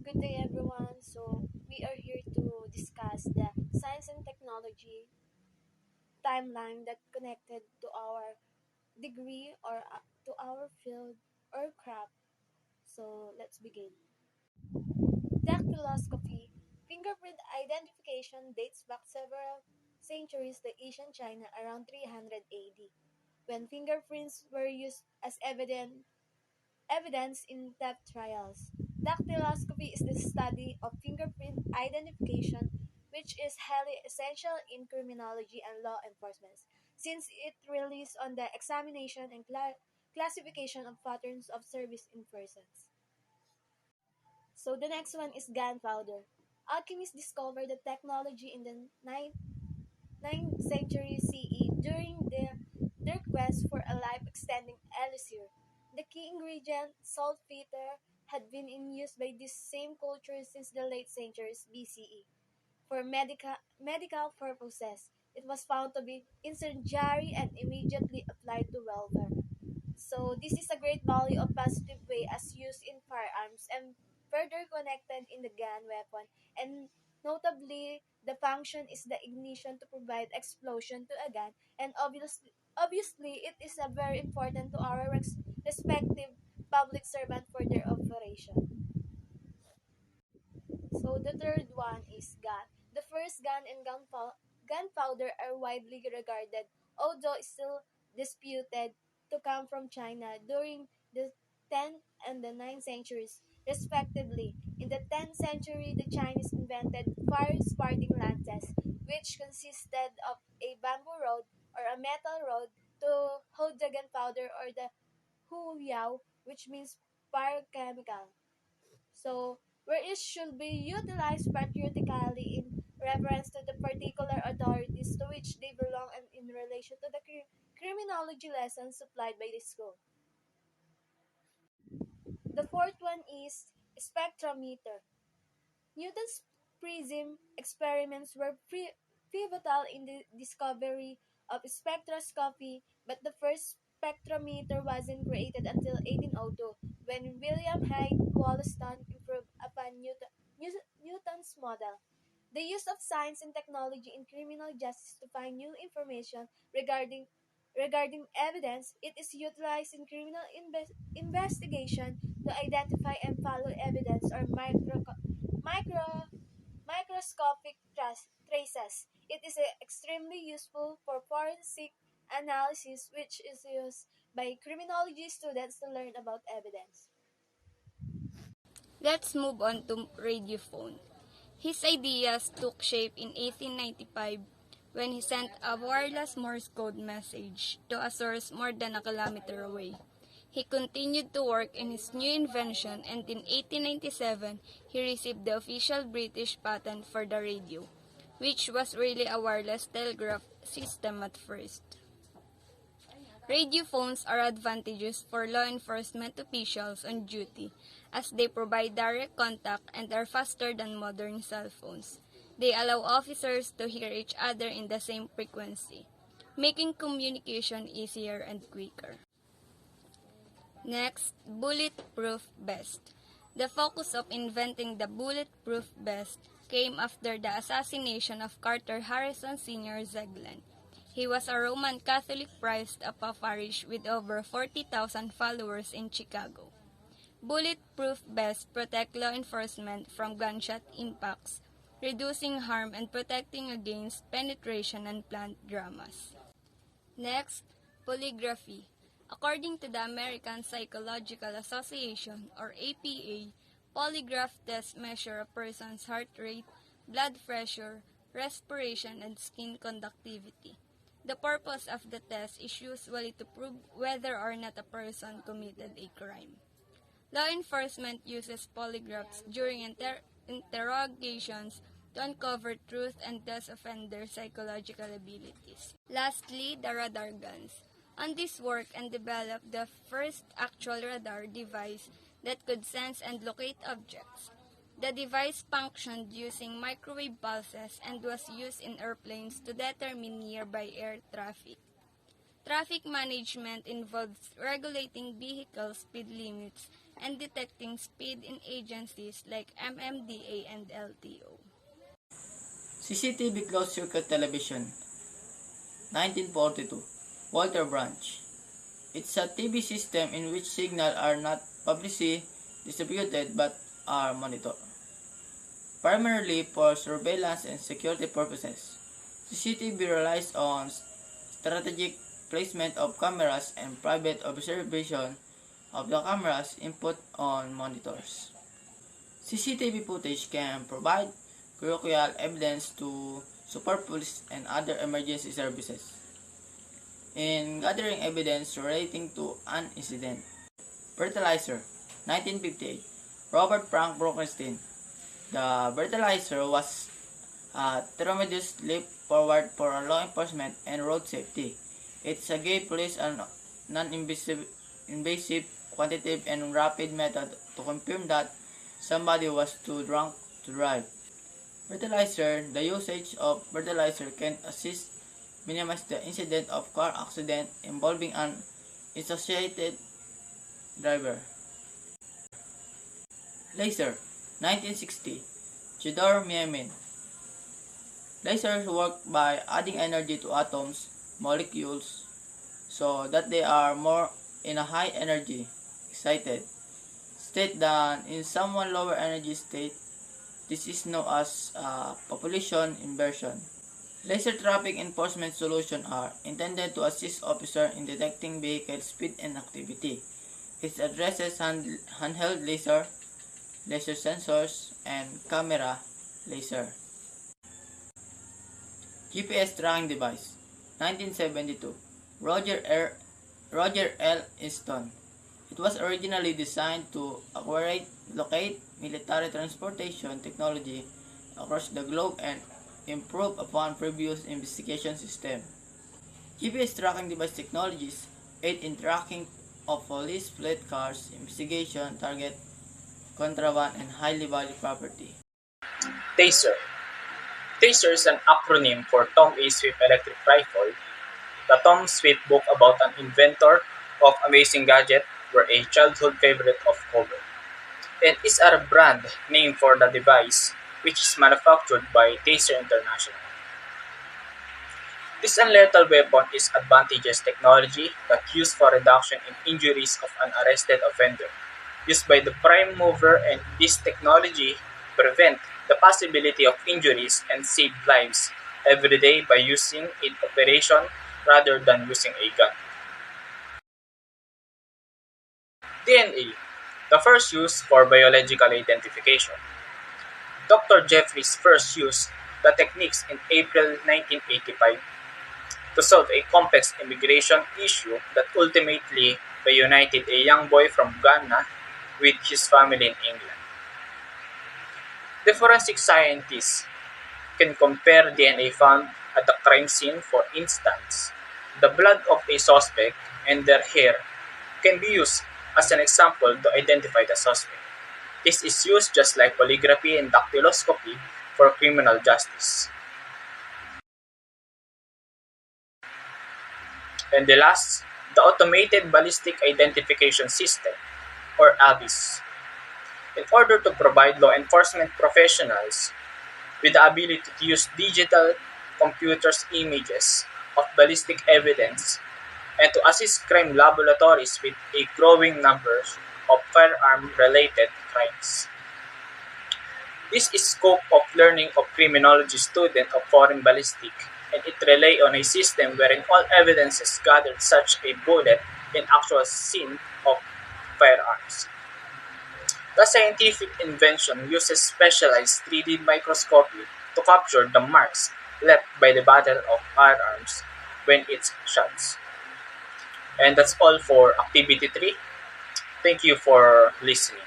Good day, everyone. So, we are here to discuss the science and technology timeline that connected to our degree or to our field or craft. So, let's begin. Dactyloscopy, fingerprint identification dates back several centuries to ancient China around 300 AD, when fingerprints were used as evidence in theft trials. Dactyloscopy is the study of fingerprint identification, which is highly essential in criminology and law enforcement, since it relies on the examination and classification of patterns of service in persons. So the next one is gunpowder. Alchemists discovered the technology in the 9th century CE during their quest for a life-extending elixir. The key ingredient, saltpeter, had been in use by this same culture since the late centuries BCE. For medical purposes, it was found to be incendiary and immediately applied to welfare. So this is a great value of positive way as used in firearms and further connected in the gun weapon, and notably the function is the ignition to provide explosion to a gun, and obviously it is a very important to our respective public servant for their operation. So the third one is gun. The first gun and gunpowder are widely regarded, although still disputed, to come from China during the 10th and the 9th centuries, respectively. In the 10th century, the Chinese invented fire-sparking lances, which consisted of a bamboo rod or a metal rod to hold the gunpowder, or the hu yao, which means pyrochemical. So, where it should be utilized patriotically in reference to the particular authorities to which they belong and in relation to the criminology lessons supplied by the school. The fourth one is spectrometer. Newton's prism experiments were pivotal in the discovery of spectroscopy, but the first spectrometer wasn't created until 1802, when William Hyde Wollaston improved upon Newton's model. The use of science and technology in criminal justice to find new information regarding evidence. It is utilized in criminal investigation to identify and follow evidence or micro microscopic traces. It is extremely useful for forensic analysis, which is used by criminology students to learn about evidence. Let's move on to radiophone. His ideas took shape in 1895 when he sent a wireless Morse code message to a source more than a kilometer away. He continued to work in his new invention, and in 1897 he received the official British patent for the radio, which was really a wireless telegraph system at first. Radiophones are advantageous for law enforcement officials on duty, as they provide direct contact and are faster than modern cell phones. They allow officers to hear each other in the same frequency, making communication easier and quicker. Next, bulletproof vest. The focus of inventing the bulletproof vest came after the assassination of Carter Harrison Sr. Zeglen. He was a Roman Catholic priest of a parish with over 40,000 followers in Chicago. Bulletproof vests protect law enforcement from gunshot impacts, reducing harm and protecting against penetration and plant dramas. Next, polygraphy. According to the American Psychological Association, or APA, polygraph tests measure a person's heart rate, blood pressure, respiration, and skin conductivity. The purpose of the test is usually to prove whether or not a person committed a crime. Law enforcement uses polygraphs during interrogations to uncover truth and test offenders' psychological abilities. Lastly, the radar guns. On this work and developed the first actual radar device that could sense and locate objects. The device functioned using microwave pulses and was used in airplanes to determine nearby air traffic. Traffic management involves regulating vehicle speed limits and detecting speed in agencies like MMDA and LTO. CCTV closed-circuit television, 1942, Walter Branch. It's a TV system in which signals are not publicly distributed but are monitored, primarily for surveillance and security purposes. CCTV relies on strategic placement of cameras and private observation of the camera's input on monitors. CCTV footage can provide crucial evidence to support police and other emergency services in gathering evidence relating to an incident. Fertilizer, 1958. Robert Frank Brockenstein. The fertilizer was a tremendous leap forward for law enforcement and road safety. It gave police a non-invasive, quantitative, and rapid method to confirm that somebody was too drunk to drive. Fertilizer. The usage of fertilizer can assist minimize the incident of car accident involving an associated driver. Laser, 1960. Theodore Miemin. Lasers work by adding energy to atoms, molecules, so that they are more in a high energy, excited state than in someone lower energy state. This is known as population inversion. Laser traffic enforcement solutions are intended to assist officers in detecting vehicle speed and activity. It addresses handheld laser, laser sensors, and camera laser. GPS tracking device, 1972. Roger L. Easton. It was originally designed to acquire, locate military transportation technology across the globe and improve upon previous investigation system. GPS tracking device technologies aid in tracking of police fleet cars, investigation, target, contraband, and highly valued property. TASER. TASER is an acronym for Tom A. Swift Electric Rifle. The Tom Swift book about an inventor of amazing gadget were a childhood favorite of Cover, and is a brand name for the device, which is manufactured by Taser International. This unlethal weapon is advantageous technology that used for reduction in injuries of an arrested offender, used by the prime mover, and this technology prevent the possibility of injuries and save lives every day by using in operation rather than using a gun. DNA, the first use for biological identification. Dr. Jeffries first used the techniques in April 1985 to solve a complex immigration issue that ultimately reunited a young boy from Ghana with his family in England. The forensic scientists can compare DNA found at the crime scene. For instance, the blood of a suspect and their hair can be used as an example to identify the suspect. This is used just like polygraphy and dactyloscopy for criminal justice. And the last, the Automated Ballistic Identification System, or ABIS. In order to provide law enforcement professionals with the ability to use digital computers images of ballistic evidence and to assist crime laboratories with a growing number of firearm-related crimes. This is scope of learning of criminology student of foreign ballistic, and it relies on a system wherein all evidences gathered such a bullet in actual scene of firearms. The scientific invention uses specialized 3D microscopy to capture the marks left by the battle of firearms when it's shot. And that's all for Activity 3. Thank you for listening.